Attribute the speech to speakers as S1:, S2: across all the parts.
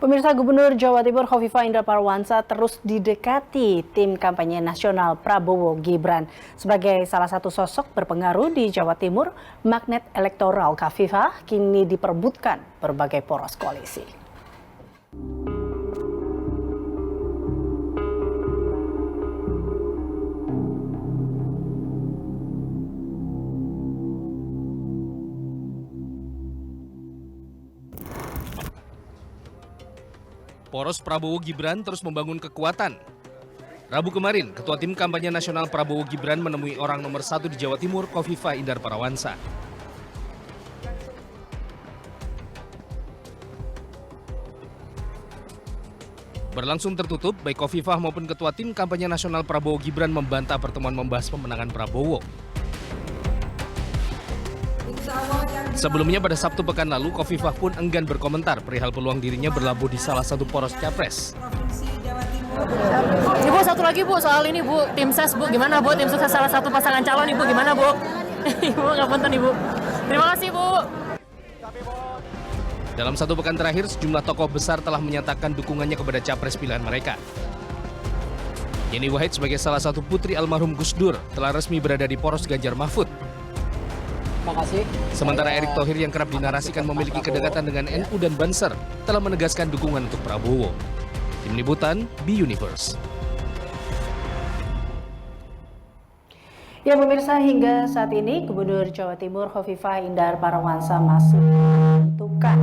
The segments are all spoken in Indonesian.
S1: Pemirsa, Gubernur Jawa Timur Khofifah Indar Parawansa terus didekati tim kampanye nasional Prabowo Gibran. Sebagai salah satu sosok berpengaruh di Jawa Timur, magnet elektoral Khofifah kini diperebutkan berbagai poros koalisi.
S2: Poros Prabowo Gibran terus membangun kekuatan. Rabu kemarin, Ketua Tim Kampanye Nasional Prabowo Gibran menemui orang nomor 1 di Jawa Timur, Khofifah Indar Parawansa. Berlangsung tertutup, baik Khofifah maupun Ketua Tim Kampanye Nasional Prabowo Gibran membantah pertemuan membahas pemenangan Prabowo. Sebelumnya pada Sabtu pekan lalu, Khofifah pun enggan berkomentar perihal peluang dirinya berlabuh di salah satu poros capres.
S3: Ibu, satu lagi Bu, soal ini Bu, tim ses Bu, gimana Bu, tim sukses salah satu pasangan calon Ibu, gimana Bu? Ibu nggak punten Ibu. Terima kasih Bu.
S2: Dalam satu pekan terakhir, sejumlah tokoh besar telah menyatakan dukungannya kepada capres pilihan mereka. Yeni Wahid sebagai salah satu putri almarhum Gus Dur telah resmi berada di poros Ganjar Mahfud. Sementara Erick Thohir yang kerap dinarasikan memiliki kedekatan dengan NU dan Banser telah menegaskan dukungan untuk Prabowo. Tim Liputan, B-Universe.
S1: Ya pemirsa, hingga saat ini Gubernur Jawa Timur Khofifah Indar Parawansa masih menentukan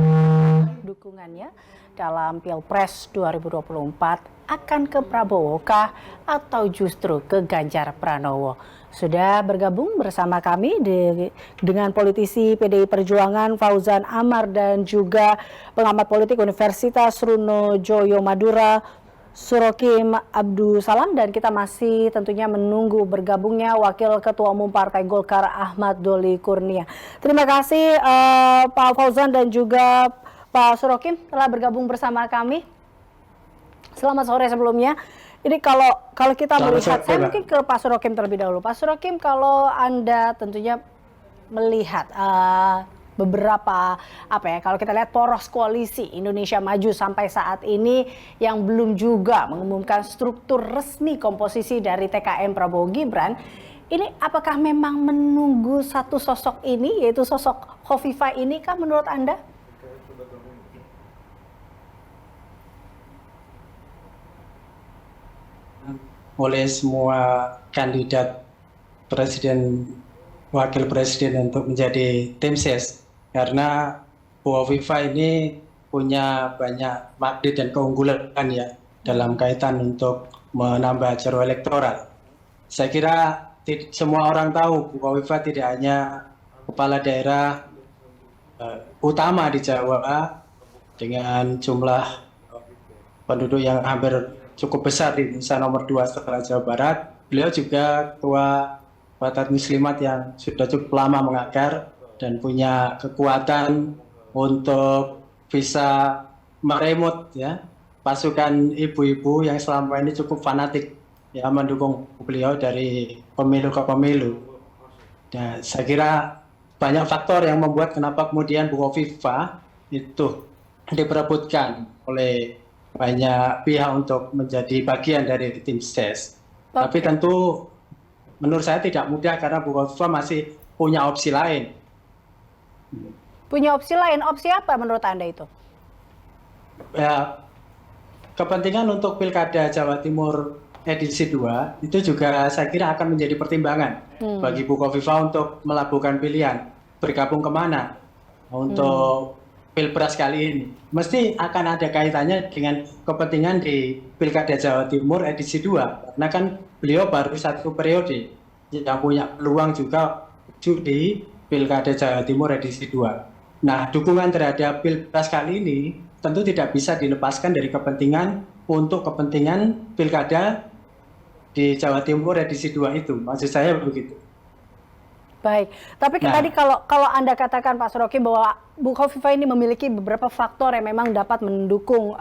S1: dukungannya dalam Pilpres 2024 akan ke Prabowo kah atau justru ke Ganjar Pranowo. Sudah bergabung bersama kami dengan politisi PDI Perjuangan Fauzan Amar dan juga pengamat politik Universitas Trunojoyo Madura Surokim Abdul Salam, dan kita masih tentunya menunggu bergabungnya Wakil Ketua Umum Partai Golkar Ahmad Doli Kurnia. Terima kasih Pak Fauzan dan juga Pak Surokim telah bergabung bersama kami. Selamat sore sebelumnya. Ini kalau kita melihat, saya mungkin ke Pak Surokim terlebih dahulu. Pak Surokim, kalau Anda tentunya melihat beberapa kalau kita lihat poros koalisi Indonesia Maju sampai saat ini yang belum juga mengumumkan struktur resmi komposisi dari TKN Prabowo Gibran, ini apakah memang menunggu satu sosok ini, yaitu sosok Khofifah ini kah menurut Anda?
S4: Oleh semua kandidat presiden, wakil presiden untuk menjadi tim ses, karena Bu Khofifah ini punya banyak magnet dan keunggulan ya dalam kaitan untuk menambah ceruk elektoral. Saya kira semua orang tahu Bu Khofifah tidak hanya kepala daerah utama di Jawa dengan jumlah penduduk yang hampir cukup besar di Indonesia, nomor 2 setelah Jawa Barat. Beliau juga ketua Badan Muslimat yang sudah cukup lama mengakar dan punya kekuatan untuk bisa meremut ya pasukan ibu-ibu yang selama ini cukup fanatik ya mendukung beliau dari pemilu ke pemilu. Dan saya kira banyak faktor yang membuat kenapa kemudian Bu Khofifah itu diperebutkan oleh banyak pihak untuk menjadi bagian dari tim ses. Tapi tentu menurut saya tidak mudah karena Bu Khofifah masih punya opsi lain.
S1: Punya opsi lain, opsi apa menurut Anda itu?
S4: Ya, kepentingan untuk Pilkada Jawa Timur edisi 2 itu juga saya kira akan menjadi pertimbangan bagi Bu Khofifah untuk melakukan pilihan bergabung kemana untuk Pilpres kali ini. Mesti akan ada kaitannya dengan kepentingan di Pilkada Jawa Timur edisi 2. Karena kan beliau baru satu periode yang punya peluang juga di Pilkada Jawa Timur edisi 2. Nah, dukungan terhadap Pilpres kali ini tentu tidak bisa dilepaskan dari kepentingan untuk kepentingan Pilkada di Jawa Timur edisi 2 itu. Maksud saya begitu.
S1: Baik, tapi tadi kalau Anda katakan Pak Surokim bahwa Bu Khofifah ini memiliki beberapa faktor yang memang dapat mendukung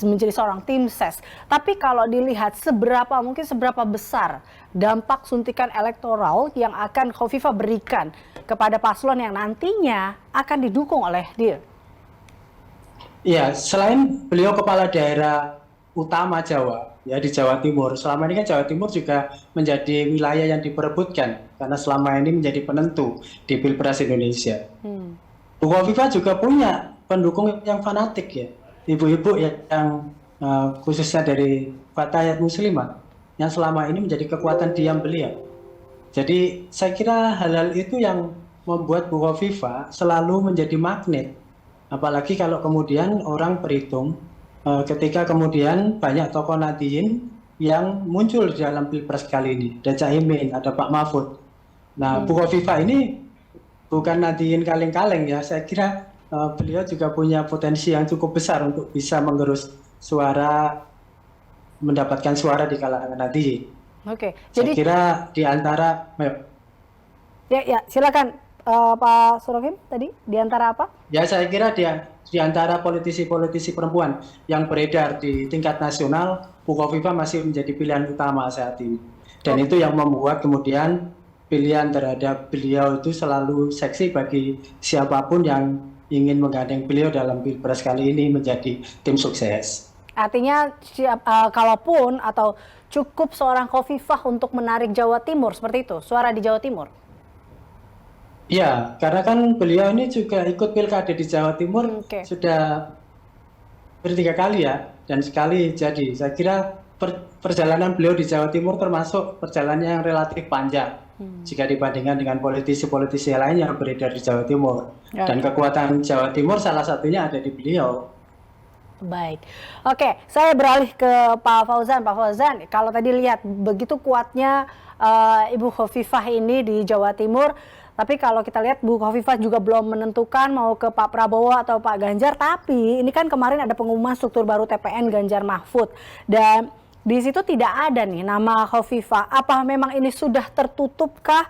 S1: menjadi seorang tim ses. Tapi kalau dilihat seberapa besar dampak suntikan elektoral yang akan Khofifah berikan kepada paslon yang nantinya akan didukung oleh dia?
S4: Iya, selain beliau kepala daerah utama Jawa, ya di Jawa Timur, selama ini kan Jawa Timur juga menjadi wilayah yang diperebutkan karena selama ini menjadi penentu di Pilpres Indonesia. Bu Kofifa juga punya pendukung yang fanatik ya, ibu-ibu yang khususnya dari Fatayat Muslimah yang selama ini menjadi kekuatan diam beliau. Jadi saya kira hal-hal itu yang membuat Bu Kofifa selalu menjadi magnet. Apalagi kalau kemudian orang berhitung ketika kemudian banyak tokoh Nahdliyin yang muncul di dalam Pilpres kali ini. Ada Caimin, ada Pak Mahfud. Nah, Bu Kofifa ini bukan Nahdliyin kaleng-kaleng ya. Saya kira beliau juga punya potensi yang cukup besar untuk bisa menggerus suara, mendapatkan suara di kalangan Nahdliyin.
S1: Oke,
S4: Saya
S1: jadi
S4: kira di antara
S1: ya silakan Pak Surofim tadi di antara apa?
S4: ya saya kira di antara politisi-politisi perempuan yang beredar di tingkat nasional, Bu Kofifa masih menjadi pilihan utama saat ini. Dan itu yang membuat kemudian pilihan terhadap beliau itu selalu seksi bagi siapapun yang ingin menggandeng beliau dalam Pilpres kali ini menjadi tim sukses.
S1: Artinya kalaupun atau cukup seorang Khofifah untuk menarik Jawa Timur seperti itu, suara di Jawa Timur.
S4: Ya, karena kan beliau ini juga ikut pilkada di Jawa Timur sudah bertiga kali ya, dan sekali jadi. Saya kira perjalanan beliau di Jawa Timur termasuk perjalanan yang relatif panjang jika dibandingkan dengan politisi-politisi lain yang beredar di Jawa Timur. Dan kekuatan Jawa Timur salah satunya ada di beliau.
S1: Baik, oke, saya beralih ke Pak Fauzan. Pak Fauzan, kalau tadi lihat begitu kuatnya Ibu Khofifah ini di Jawa Timur, tapi kalau kita lihat Bu Khofifah juga belum menentukan mau ke Pak Prabowo atau Pak Ganjar. Tapi ini kan kemarin ada pengumuman struktur baru TPN Ganjar Mahfud dan di situ tidak ada nih nama Khofifah. Apa memang ini sudah tertutupkah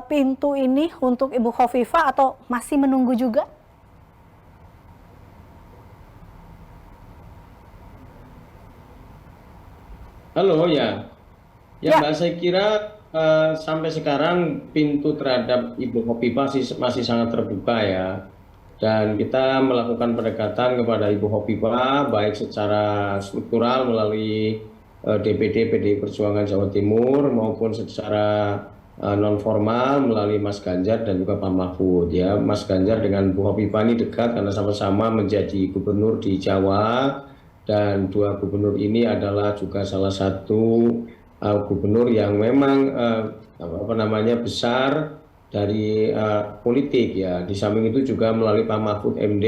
S1: pintu ini untuk Ibu Khofifah atau masih menunggu juga?
S5: Halo ya, Mbak, saya kira sampai sekarang pintu terhadap Ibu Khofifah masih sangat terbuka ya. Dan kita melakukan pendekatan kepada Ibu Khofifah baik secara struktural melalui DPD PDI Perjuangan Jawa Timur maupun secara non formal melalui Mas Ganjar dan juga Pak Mahfud ya. Mas Ganjar dengan Bu Khofifah ini dekat karena sama-sama menjadi gubernur di Jawa. Dan dua gubernur ini adalah juga salah satu gubernur yang memang besar dari politik ya. Di samping itu juga melalui Pak Mahfud MD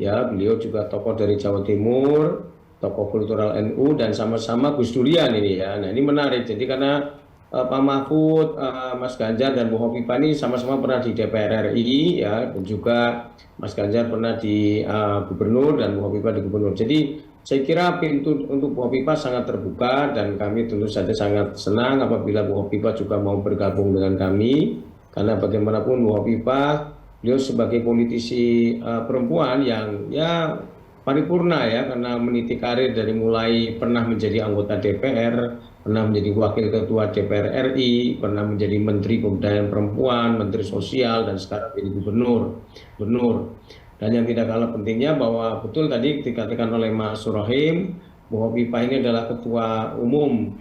S5: ya, beliau juga tokoh dari Jawa Timur, tokoh kultural NU dan sama-sama Gus Durian ini ya. Nah, ini menarik. Jadi karena Pak Mahfud, Mas Ganjar dan Bu Khofifah ini sama-sama pernah di DPR RI ya, dan juga Mas Ganjar pernah di gubernur dan Bu Khofifah di gubernur. Jadi saya kira pintu untuk Bu Khofifah sangat terbuka dan kami tentu saja sangat senang apabila Bu Khofifah juga mau bergabung dengan kami, karena bagaimanapun Bu Khofifah beliau sebagai politisi perempuan yang ya paripurna ya, karena meniti karir dari mulai pernah menjadi anggota DPR, pernah menjadi wakil ketua DPR RI, pernah menjadi menteri pemberdayaan perempuan, menteri sosial, dan sekarang jadi gubernur. Dan yang tidak kalah pentingnya bahwa betul tadi dikatakan oleh Mas Surahim, Bu Khofifah ini adalah ketua umum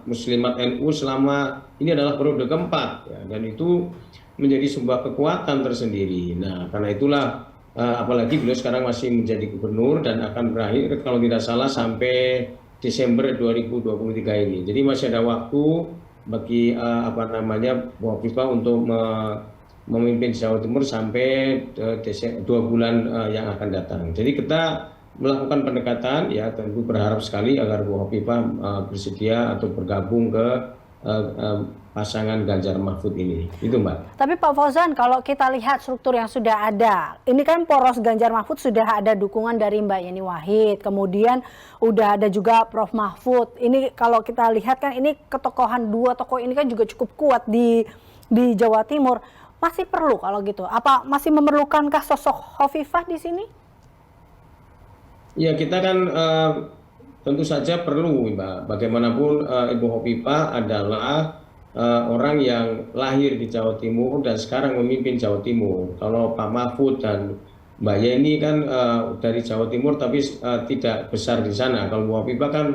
S5: Muslimat NU selama ini adalah periode keempat ya, dan itu menjadi sebuah kekuatan tersendiri. Nah, karena itulah apalagi beliau sekarang masih menjadi gubernur dan akan berakhir kalau tidak salah sampai Desember 2023 ini. Jadi masih ada waktu bagi Bu Khofifah untuk memimpin Jawa Timur sampai 2 bulan yang akan datang. Jadi kita melakukan pendekatan ya, tentu berharap sekali agar Bu Khofifah bersedia atau bergabung ke pasangan Ganjar Mahfud ini. Itu Mbak.
S1: Tapi Pak Fauzan, kalau kita lihat struktur yang sudah ada, ini kan poros Ganjar Mahfud sudah ada dukungan dari Mbak Yeni Wahid, kemudian udah ada juga Prof Mahfud. Ini kalau kita lihat kan ini ketokohan dua tokoh ini kan juga cukup kuat di Jawa Timur. Masih perlu kalau gitu? Apa masih memerlukankah sosok Khofifah di sini?
S5: Ya, kita kan tentu saja perlu Mbak. Bagaimanapun Ibu Khofifah adalah orang yang lahir di Jawa Timur dan sekarang memimpin Jawa Timur. Kalau Pak Mahfud dan Mbak Yeni kan dari Jawa Timur tapi tidak besar di sana. Kalau Bu Hovifah kan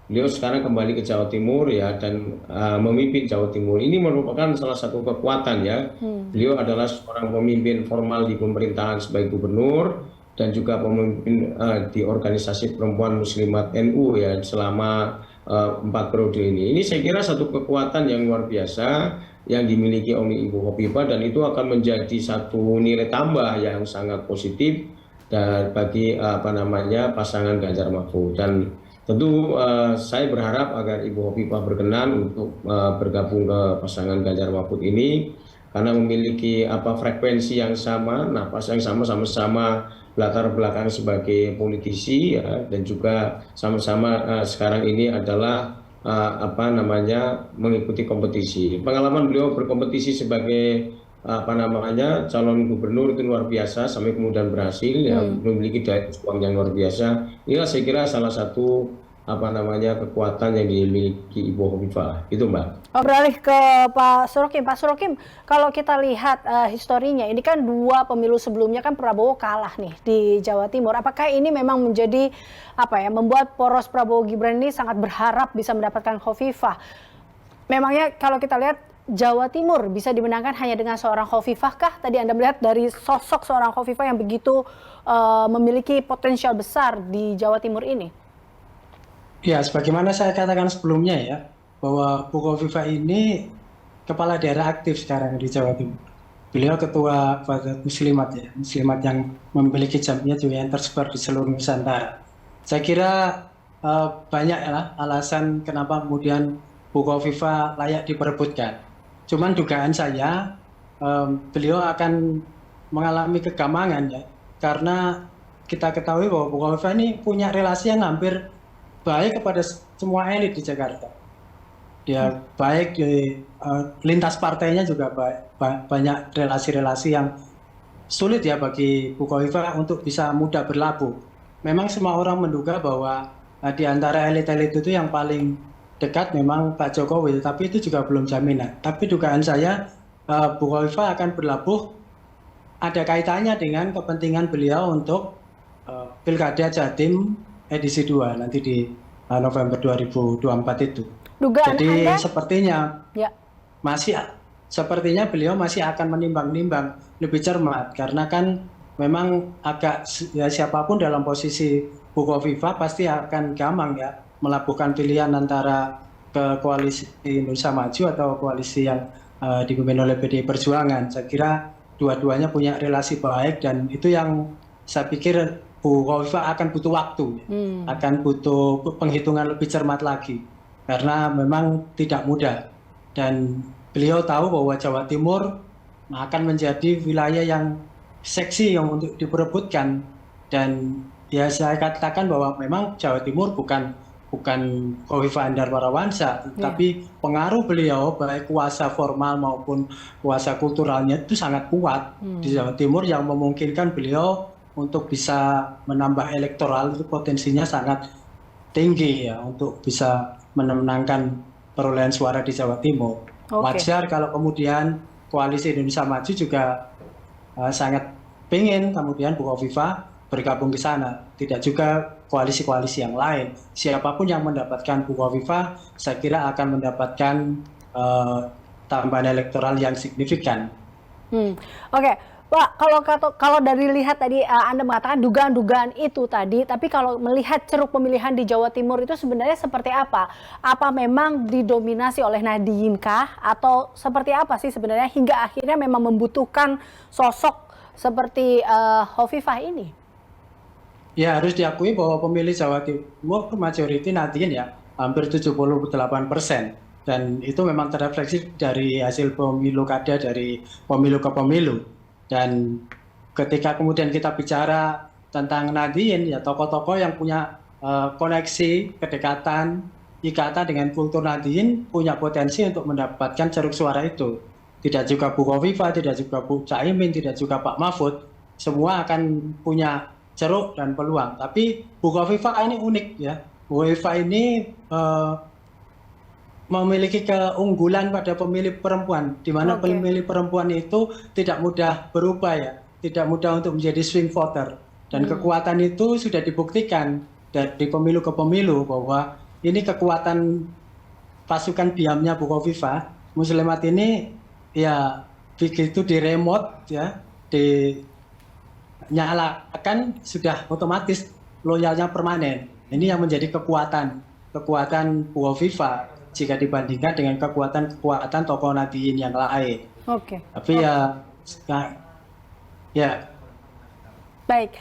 S5: beliau sekarang kembali ke Jawa Timur ya dan memimpin Jawa Timur. Ini merupakan salah satu kekuatan ya. Beliau adalah seorang pemimpin formal di pemerintahan sebagai gubernur dan juga pemimpin di organisasi perempuan Muslimat NU ya selama 4 periode ini. Ini saya kira satu kekuatan yang luar biasa yang dimiliki oleh Ibu Hovifah dan itu akan menjadi satu nilai tambah yang sangat positif dan bagi pasangan Ganjar Mahfud. Dan tentu saya berharap agar Ibu Hovifah berkenan untuk bergabung ke pasangan Ganjar Mahfud ini karena memiliki frekuensi yang sama, napas yang sama-sama latar belakang sebagai politisi ya, dan juga sama-sama sekarang ini adalah mengikuti kompetisi. Pengalaman beliau berkompetisi sebagai calon gubernur itu luar biasa sampai kemudian berhasil ya, memiliki daya juang yang luar biasa. Inilah saya kira salah satu kekuatan yang dimiliki Ibu Hovifah. Itu Mbak.
S1: Beralih ke Pak Surokim. Pak Surokim, kalau kita lihat historinya, ini kan 2 pemilu sebelumnya kan Prabowo kalah nih di Jawa Timur. Apakah ini memang menjadi membuat poros Prabowo Gibran ini sangat berharap bisa mendapatkan Hovifah? Memangnya kalau kita lihat Jawa Timur bisa dimenangkan hanya dengan seorang Hovifah kah? Tadi Anda melihat dari sosok seorang Hovifah yang begitu memiliki potensial besar di Jawa Timur ini.
S4: Ya, sebagaimana saya katakan sebelumnya ya, bahwa Bu Hovifah ini kepala daerah aktif sekarang di Jawa Timur. Beliau ketua Wadah Muslimat ya, Muslimat yang memiliki jamiah juga yang tersebar di seluruh Nusantara. Saya kira banyak ya alasan kenapa kemudian Bu Hovifah layak diperebutkan. Cuman dugaan saya beliau akan mengalami kegamangan ya, karena kita ketahui bahwa Bu Hovifah ini punya relasi yang hampir baik kepada semua elit di Jakarta. Dia baik di lintas partainya juga banyak relasi-relasi yang sulit ya bagi Bu Hovifah untuk bisa mudah berlabuh. Memang semua orang menduga bahwa di antara elit-elit itu yang paling dekat memang Pak Jokowi, tapi itu juga belum jaminan. Tapi dugaan saya Bu Hovifah akan berlabuh ada kaitannya dengan kepentingan beliau untuk Pilkada Jatim edisi 2 nanti di November 2024 itu.
S1: Dugaan
S4: Jadi
S1: Anda?
S4: Sepertinya beliau masih akan menimbang-nimbang lebih cermat karena kan memang agak ya siapapun dalam posisi Bu Hovifah pasti akan gampang ya melabuhkan pilihan antara ke koalisi Indonesia Maju atau koalisi yang dipimpin oleh PDI Perjuangan. Saya kira dua-duanya punya relasi baik dan itu yang saya pikir Bu Hovifah akan butuh waktu, akan butuh penghitungan lebih cermat lagi, karena memang tidak mudah. Dan beliau tahu bahwa Jawa Timur akan menjadi wilayah yang seksi yang untuk diperebutkan. Dan ya saya katakan bahwa memang Jawa Timur bukan Hovifah Indar Parawansa, tapi pengaruh beliau baik kuasa formal maupun kuasa kulturalnya itu sangat kuat di Jawa Timur yang memungkinkan beliau untuk bisa menambah elektoral itu potensinya sangat tinggi ya untuk bisa memenangkan perolehan suara di Jawa Timur. Wajar kalau kemudian koalisi Indonesia Maju juga sangat pengen kemudian Bu Hovifah bergabung ke sana. Tidak juga koalisi-koalisi yang lain. Siapapun yang mendapatkan Bu Hovifah, saya kira akan mendapatkan tambahan elektoral yang signifikan.
S1: Oke. Pak, kalau dari lihat tadi Anda mengatakan dugaan-dugaan itu tadi, tapi kalau melihat ceruk pemilihan di Jawa Timur itu sebenarnya seperti apa? Apa memang didominasi oleh Nahdien kah? Atau seperti apa sih sebenarnya hingga akhirnya memang membutuhkan sosok seperti Hovifah ini?
S4: Ya, harus diakui bahwa pemilih Jawa Timur majority Nahdien ya, hampir 78%. Dan itu memang terrefleksi dari hasil pemilu kada dari pemilu ke pemilu. Dan ketika kemudian kita bicara tentang Nahdien, ya tokoh-tokoh yang punya koneksi, kedekatan, ikatan dengan kultur Nahdien punya potensi untuk mendapatkan ceruk suara itu. Tidak juga Bu Hovifah, tidak juga Bu Caimin, tidak juga Pak Mahfud, semua akan punya ceruk dan peluang. Tapi Bu Hovifah ini unik ya. Bu Hovifah ini memiliki keunggulan pada pemilih perempuan, di mana pemilih perempuan itu tidak mudah berubah ya. tidak mudah untuk menjadi swing voter. Dan kekuatan itu sudah dibuktikan dari pemilu ke pemilu bahwa ini kekuatan pasukan diamnya Bu Khofifah Muslimat ini ya begitu di remote ya dinyalakan sudah otomatis loyalnya permanen. Ini yang menjadi kekuatan Bu Khofifah jika dibandingkan dengan kekuatan tokoh Nahdliyin yang lain.
S1: Oke.
S4: Tapi ya
S1: Baik,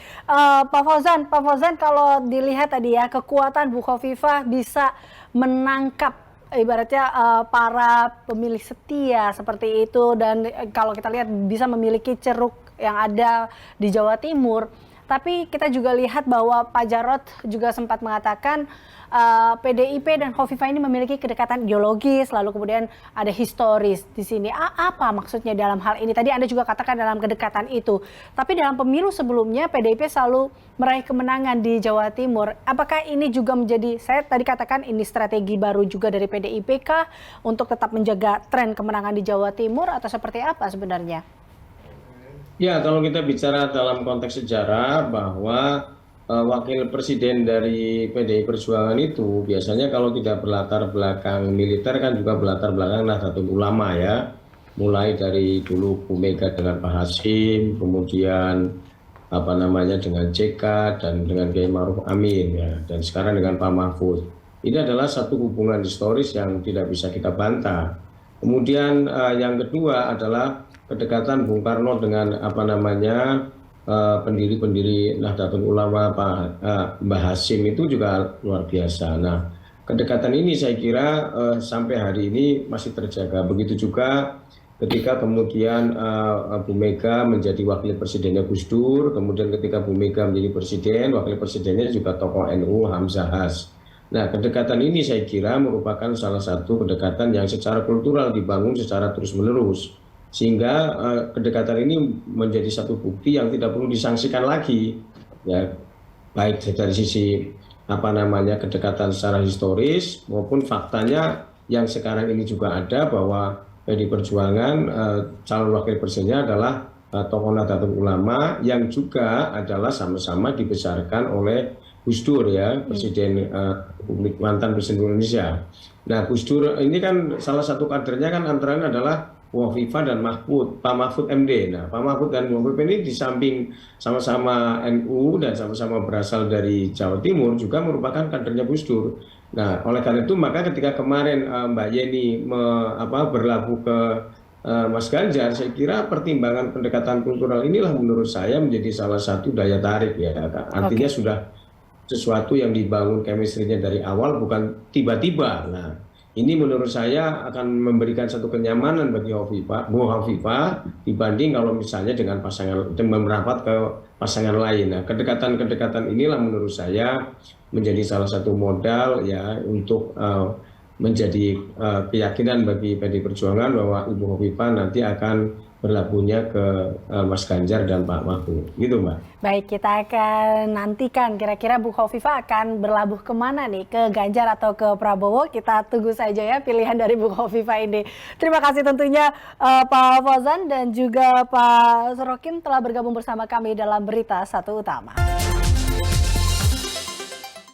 S1: Pak Fauzan kalau dilihat tadi ya kekuatan Bu Khofifah bisa menangkap ibaratnya para pemilih setia seperti itu, dan kalau kita lihat bisa memiliki ceruk yang ada di Jawa Timur. Tapi kita juga lihat bahwa Pak Jarod juga sempat mengatakan PDIP dan Khofifah ini memiliki kedekatan ideologis, lalu kemudian ada historis di sini. Apa maksudnya dalam hal ini? Tadi Anda juga katakan dalam kedekatan itu. Tapi dalam pemilu sebelumnya PDIP selalu meraih kemenangan di Jawa Timur. Apakah ini juga menjadi, saya tadi katakan ini strategi baru juga dari PDIP kah untuk tetap menjaga tren kemenangan di Jawa Timur atau seperti apa sebenarnya?
S5: Ya, kalau kita bicara dalam konteks sejarah bahwa wakil presiden dari PDI Perjuangan itu biasanya kalau tidak berlatar belakang militer kan juga berlatar belakang Nahdlatul Ulama ya. Mulai dari dulu Bu Mega dengan Pak Hasyim, kemudian dengan JK dan dengan Kiai Ma'ruf Amin ya, dan sekarang dengan Pak Mahfud. Ini adalah satu hubungan historis yang tidak bisa kita bantah. Kemudian yang kedua adalah kedekatan Bung Karno dengan pendiri-pendiri Nahdlatul Ulama Mbah Hasyim itu juga luar biasa. Nah, kedekatan ini saya kira sampai hari ini masih terjaga. Begitu juga ketika kemudian Bu Mega menjadi wakil presidennya Gus Dur, kemudian ketika Bu Mega menjadi presiden, wakil presidennya juga tokoh NU Hamzah Has. Nah, kedekatan ini saya kira merupakan salah satu kedekatan yang secara kultural dibangun secara terus-menerus. Sehingga kedekatan ini menjadi satu bukti yang tidak perlu disangsikan lagi, ya, baik dari sisi kedekatan secara historis maupun faktanya yang sekarang ini juga ada bahwa PDI Perjuangan calon wakil presidennya adalah tokoh Nahdlatul Ulama yang juga adalah sama-sama dibesarkan oleh Gus Dur ya, Presiden mantan Presiden Indonesia. Nah, Gus Dur ini kan salah satu kadernya kan antara lain adalah Khofifah dan Pak Mahfud MD. Nah, Pak Mahfud dan Khofifah ini di samping sama-sama NU dan sama-sama berasal dari Jawa Timur juga merupakan kadernya Gus Dur. Nah, oleh karena itu maka ketika kemarin Mbak Yeni berlabuh ke Mas Ganjar, saya kira pertimbangan pendekatan kultural inilah menurut saya menjadi salah satu daya tarik ya. Artinya sudah sesuatu yang dibangun chemistry-nya dari awal, bukan tiba-tiba. Nah, ini menurut saya akan memberikan satu kenyamanan bagi Bu Khofifah dibanding kalau misalnya dengan merapat ke pasangan lain. Nah, kedekatan-kedekatan inilah menurut saya menjadi salah satu modal ya untuk menjadi keyakinan bagi PDI Perjuangan bahwa Ibu Khofifah nanti akan berlabuhnya ke Mas Ganjar dan Pak Mahfud, gitu Mbak.
S1: Baik, kita akan nantikan kira-kira Bu Khofifah akan berlabuh kemana nih, ke Ganjar atau ke Prabowo. Kita tunggu saja ya pilihan dari Bu Khofifah ini. Terima kasih tentunya Pak Fauzan dan juga Pak Sorokin telah bergabung bersama kami dalam Berita Satu Utama.